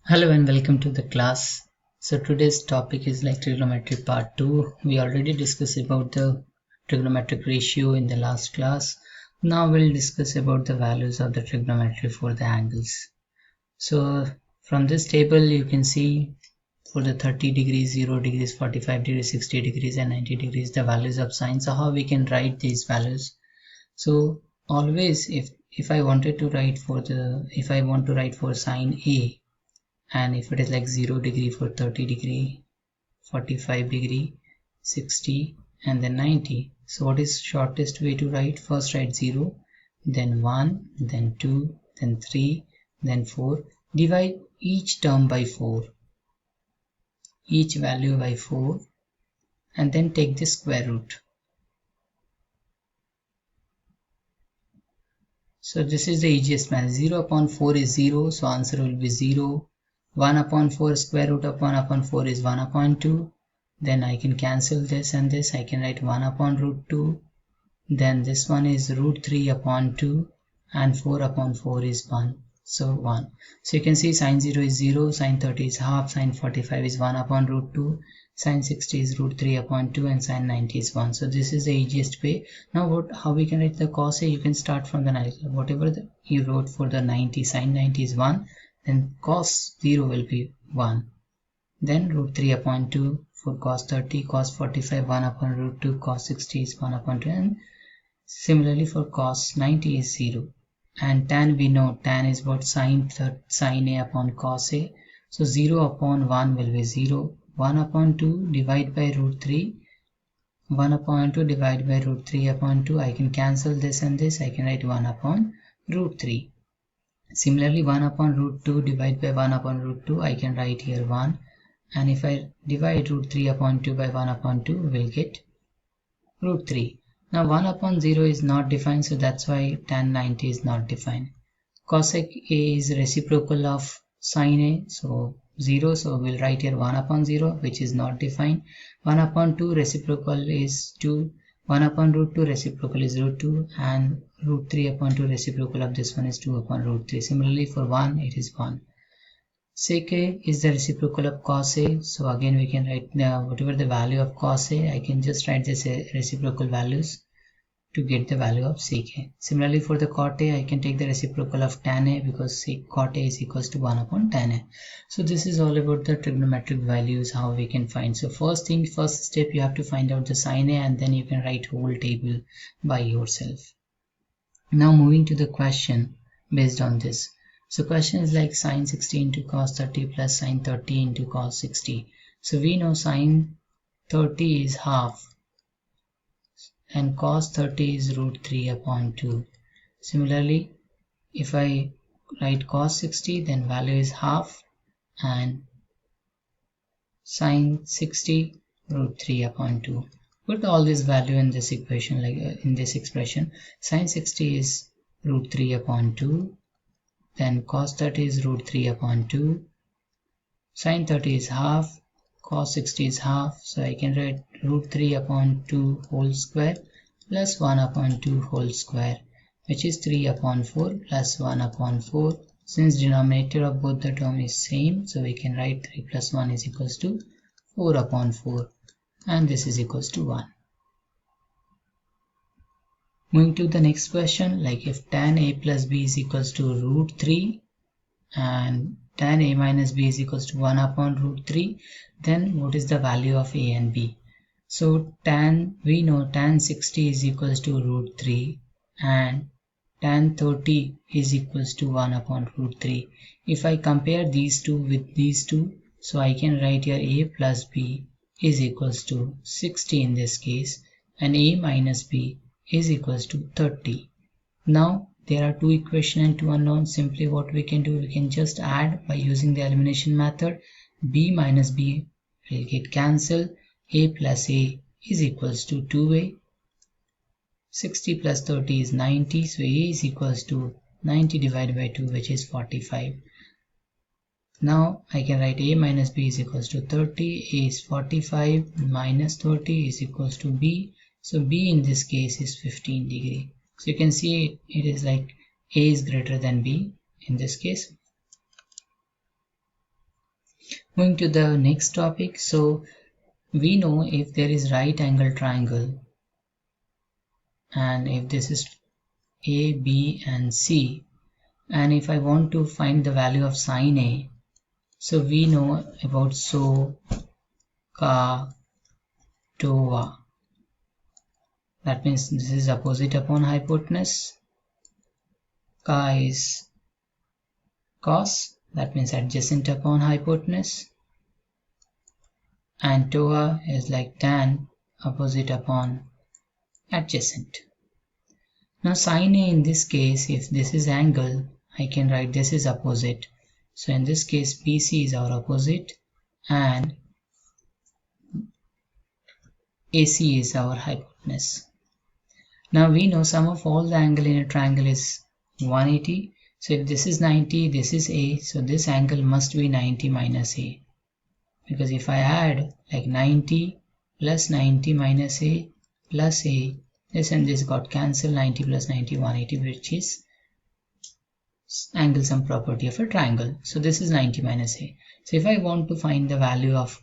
Hello and welcome to the class. So today's topic is like trigonometry part 2. We already discussed about the trigonometric ratio in the last class. Now we'll discuss about the values of the trigonometry for the angles. So from this table you can see for the 30 degrees, 0 degrees, 45 degrees, 60 degrees and 90 degrees the values of sine. So how we can write these values? So always if I want to write for sine A, and if it is like 0 degree for 30 degree, 45 degree, 60 and then 90. So what is shortest way to write? First write 0, then 1, then 2, then 3, then 4. Divide each term by 4, each value by 4, and then take the square root. So this is the easiest math. 0 upon 4 is 0, so answer will be 0. 1 upon 4 square root of 1 upon 4 is 1 upon 2. Then I can cancel this and this. I can write 1 upon root 2. Then this one is root 3 upon 2 and 4 upon 4 is 1. So 1. So you can see sine 0 is 0, sine 30 is half, sine 45 is 1 upon root 2, sine 60 is root 3 upon 2 and sine 90 is 1. So this is the easiest way. Now how we can write the cos A? You can start from the 90. Whatever you wrote for the 90, sine 90 is 1, then cos 0 will be 1. Then root 3 upon 2 for cos 30, cos 45 1 upon root 2, cos 60 is 1 upon 2, and similarly for cos 90 is 0. And tan, we know tan is what? Sine A upon cos A. So 0 upon 1 will be 0. 1 upon 2 divide by root 3. 1 upon 2 divide by root 3 upon 2. I can cancel this and this. I can write 1 upon root 3. Similarly 1 upon root 2 divide by 1 upon root 2. I can write here 1. And if I divide root 3 upon 2 by 1 upon 2, we'll get root 3. Now 1 upon 0 is not defined, so that's why tan 90 is not defined. Cosec A is reciprocal of sine A, so 0, so we'll write here 1 upon 0, which is not defined. 1 upon 2 reciprocal is 2, 1 upon root 2 reciprocal is root 2, and root 3 upon 2 reciprocal of this one is 2 upon root 3. Similarly for 1 it is 1. Sec A is the reciprocal of cos A, so again we can write whatever the value of cos A, I can just write this reciprocal values to get the value of sec A. Similarly for the cot A, I can take the reciprocal of tan A because cot A is equals to 1 upon tan A. So this is all about the trigonometric values, how we can find. So first step you have to find out the sine A, and then you can write whole table by yourself. Now moving to the question based on this. So question is like sine 60 into cos 30 plus sine 30 into cos 60. So we know sine 30 is half and cos 30 is root 3 upon 2. Similarly, if I write cos 60, then value is half and sine 60 root 3 upon 2. Put all this value in this equation, like in this expression. Sine 60 is root 3 upon 2. Then cos 30 is root 3 upon 2. Sine 30 is half. Cos 60 is half. So I can write root 3 upon 2 whole square plus 1 upon 2 whole square, which is 3 upon 4 plus 1 upon 4. Since denominator of both the term is same, so we can write 3 plus 1 is equals to 4 upon 4. And this is equals to 1. Moving to the next question, like if tan A plus B is equals to root 3 and tan A minus B is equals to 1 upon root 3, then what is the value of A and B? So we know tan 60 is equals to root 3 and tan 30 is equals to 1 upon root 3. If I compare these two with these two, so I can write here A plus B is equals to 60 in this case, and A minus B is equals to 30. Now there are two equations and two unknowns. Simply what we can do, we can just add by using the elimination method. B minus B will get cancelled. A plus A is equals to 2A. 60 plus 30 is 90, so A is equals to 90 divided by 2, which is 45. Now I can write A minus B is equals to 30. A is 45 minus 30 is equals to B. So B in this case is 15 degree. So you can see it is like A is greater than B in this case. Moving to the next topic. So we know if there is right angle triangle, and if this is A, B and C, and if I want to find the value of sine A, so we know about ka, TOA. That means this is opposite upon hypotenuse. Ka is cos, that means adjacent upon hypotenuse. And TOA is like tan, opposite upon adjacent. Now sine A, in this case, if this is angle, I can write this is opposite. So in this case BC is our opposite and AC is our hypotenuse. Now we know sum of all the angle in a triangle is 180. So if this is 90, this is A, so this angle must be 90 minus A. Because if I add like 90 plus 90 minus A plus A, this and this got cancelled, 90 plus 90, 180, which is angle sum property of a triangle. So this is 90 minus A. So if I want to find the value of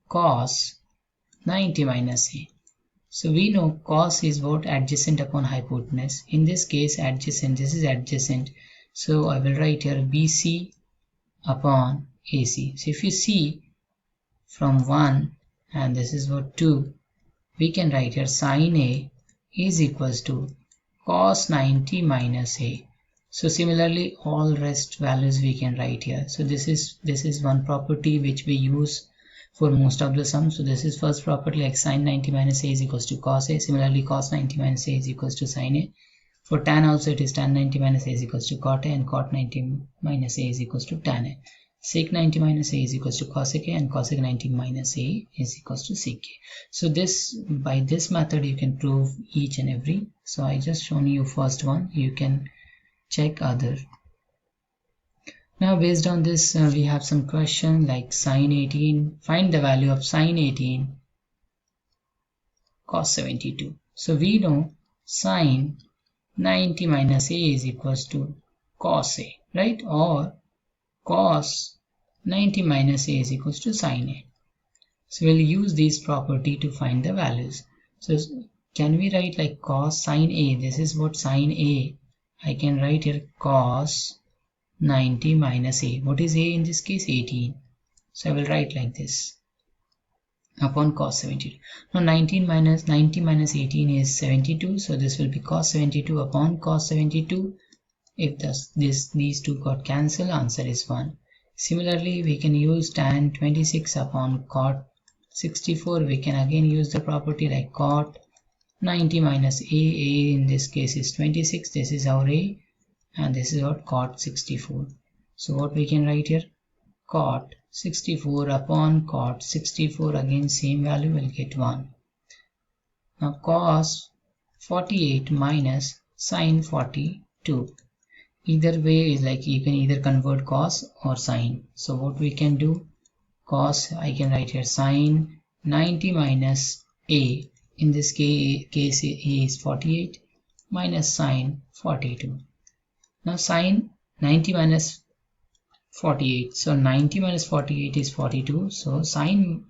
cos 90 minus A, so we know cos is what? Adjacent upon hypotenuse. In this case adjacent, this is adjacent. So I will write here BC upon AC. So if you see from 1 and this is what 2, we can write here sine A is equals to cos 90 minus A. So similarly all rest values we can write here. So this is one property which we use for most of the sums. So this is first property, like sin 90 minus A is equals to cos A. Similarly cos 90 minus A is equals to sin A. For tan also it is tan 90 minus A is equals to cot A, and cot 90 minus A is equals to tan A. Sec 90 minus A is equals to cosec A, and cosec 90 minus A is equals to sec A. So this, by this method you can prove each and every. So I just shown you first one, you can check other. Now based on this we have some question like sine 18, find the value of sine 18 cos 72. So we know sine 90 minus A is equals to cos A, right? Or cos 90 minus A is equals to sine A. So we'll use this property to find the values. So can we write like cos sine A, this is what sine A, I can write here cos 90 minus A. What is A in this case? 18. So I will write like this upon cos 72. Now 90 minus 18 is 72. So this will be cos 72 upon cos 72. If these two got cancelled, answer is 1. Similarly we can use tan 26 upon cot 64. We can again use the property like cot 90 minus A. A in this case is 26. This is our A. And this is what cot 64. So what we can write here? Cot 64 upon cot 64, again same value, will get 1. Now cos 48 minus sin 42. Either way is like you can either convert cos or sin. So what we can do? Cos, I can write here sin 90 minus A. In this case A is 48 minus sin 42. Now sin 90 minus 48, so 90 minus 48 is 42, so sin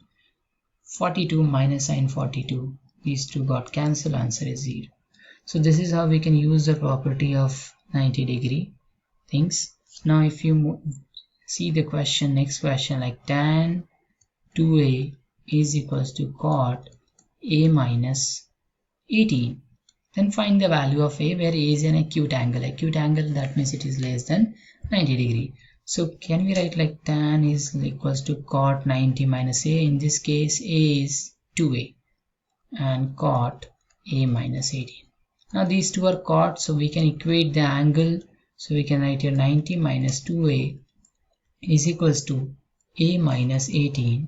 42 minus sin 42, these two got cancelled, answer is 0. So this is how we can use the property of 90 degree things. Now if you see the question, next question, like tan 2A is equals to cot A minus 18. Then find the value of A, where A is an acute angle. Acute angle, that means it is less than 90 degree. So can we write like tan is equals to cot 90 minus A. In this case A is 2A and cot A minus 18. Now these two are cot, so we can equate the angle. So we can write here 90 minus 2A is equals to A minus 18.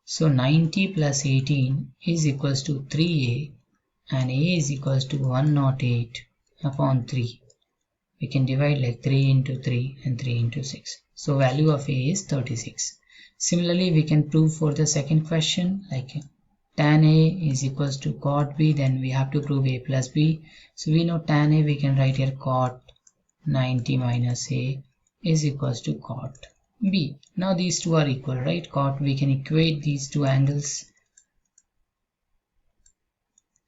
So 90 plus 18 is equals to 3A. And A is equals to 108 upon 3. We can divide like 3 into 3 and 3 into 6. So value of A is 36. Similarly, we can prove for the second question, like tan A is equals to cot B, then we have to prove A plus B. So we know tan A, we can write here cot 90 minus A is equals to cot B. Now these two are equal, right? Cot, we can equate these two angles.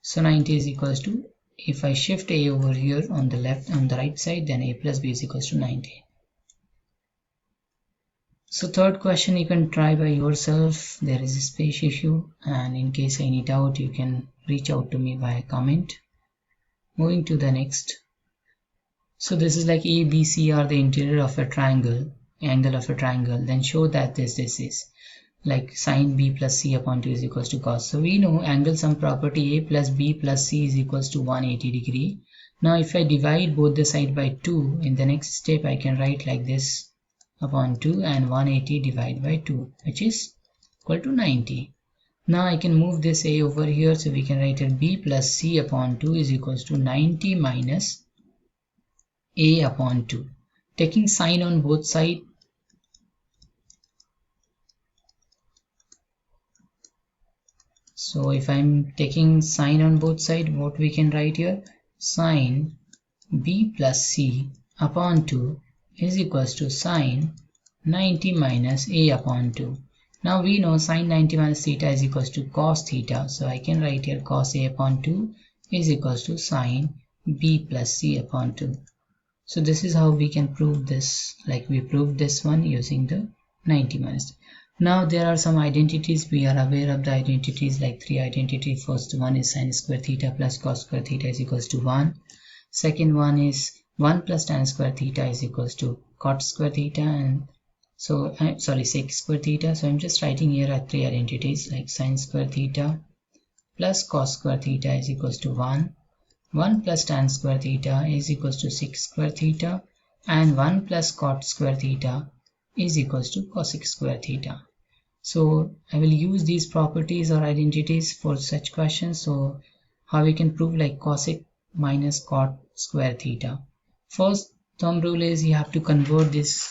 So 90 is equals to, if I shift A over here on the left, on the right side, then A plus B is equals to 90. So third question you can try by yourself. There is a space issue, and in case any doubt you can reach out to me via comment. Moving to the next. So this is like A, B, C are the interior of a triangle, angle of a triangle. Then show that this is like sine B plus C upon 2 is equals to cos. So we know angle sum property A plus B plus C is equals to 180 degree. Now if I divide both the side by 2, in the next step I can write like this upon 2 and 180 divided by 2, which is equal to 90. Now I can move this A over here, so we can write it B plus C upon 2 is equals to 90 minus A upon 2. Taking sine on both sides, so if I'm taking sine on both sides, what we can write here? Sine B plus C upon 2 is equals to sine 90 minus A upon 2. Now we know sine 90 minus theta is equals to cos theta. So I can write here cos A upon 2 is equals to sine B plus C upon 2. So this is how we can prove this, like we proved this one using the 90 minus. Now there are some identities, we are aware of the identities, like three identities. First one is sin square theta plus cos square theta is equals to 1. Second one is 1 plus tan square theta is equals to cot square theta, and so sec square theta. So I'm just writing here are three identities, like sin square theta plus cos square theta is equals to 1. 1 plus tan square theta is equals to sec square theta, and 1 plus cot square theta is equals to cosec square theta. So I will use these properties or identities for such questions. So how we can prove like cosec minus cot square theta. First thumb rule is you have to convert these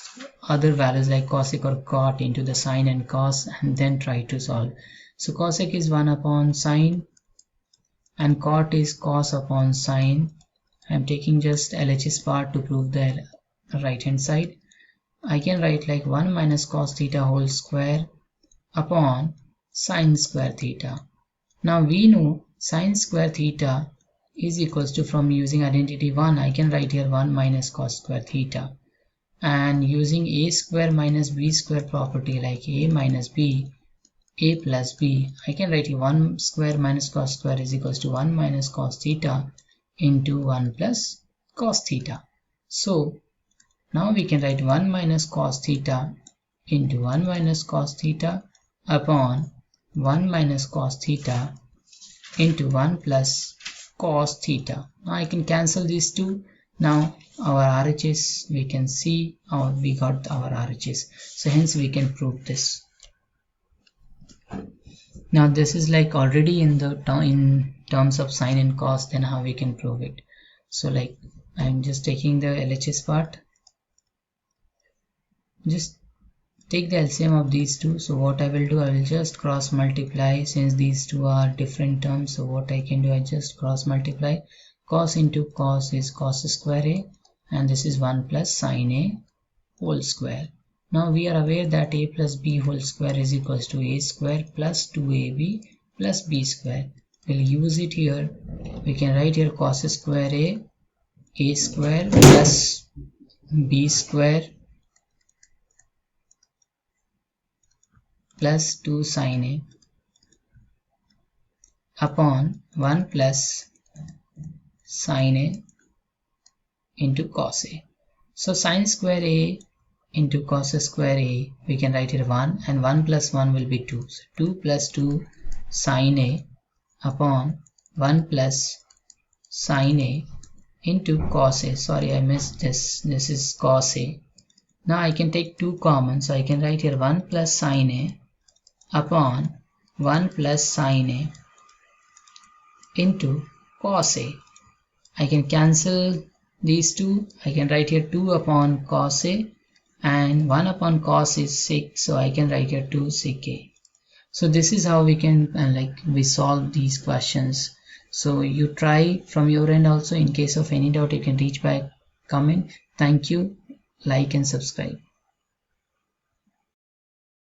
other values like cosec or cot into the sine and cos, and then try to solve. So cosec is 1 upon sine and cot is cos upon sine. I'm taking just LHS part to prove the right hand side. I can write like 1 minus cos theta whole square upon sine square theta. Now we know sine square theta is equals to, from using identity 1, I can write here 1 minus cos square theta, and using a square minus b square property, like a minus b, a plus b, I can write here 1 square minus cos square is equals to 1 minus cos theta into 1 plus cos theta. So now we can write 1 minus cos theta into 1 minus cos theta upon 1 minus cos theta into 1 plus cos theta. Now I can cancel these two. Now our RHS, we can see we got our RHS. So hence we can prove this. Now this is like already in the in terms of sine and cos, then how we can prove it. So like I'm just taking the LHS part. Just take the LCM of these two. So what I will do, I will just cross multiply, since these two are different terms. So what I can do, I just cross multiply. Cos into cos is cos square a, and this is 1 plus sine a whole square. Now we are aware that a plus b whole square is equals to a square plus 2ab plus b square. We'll use it here. We can write here cos square a square plus b square plus 2 sine a upon 1 plus sine a into cos a. So sine square a into cos square a, we can write here 1, and 1 plus 1 will be 2. So 2 plus 2 sine a upon 1 plus sine a into cos a. Sorry, I missed this. This is cos a. Now I can take 2 common, so I can write here 1 plus sine a upon 1 plus sine a into cos a. I can cancel these two. I can write here 2 upon cos a, and 1 upon cos is sec, so I can write here 2 sec a. So this is how we can we solve these questions. So you try from your end also. In case of any doubt, you can reach by comment. Thank you. Like and subscribe.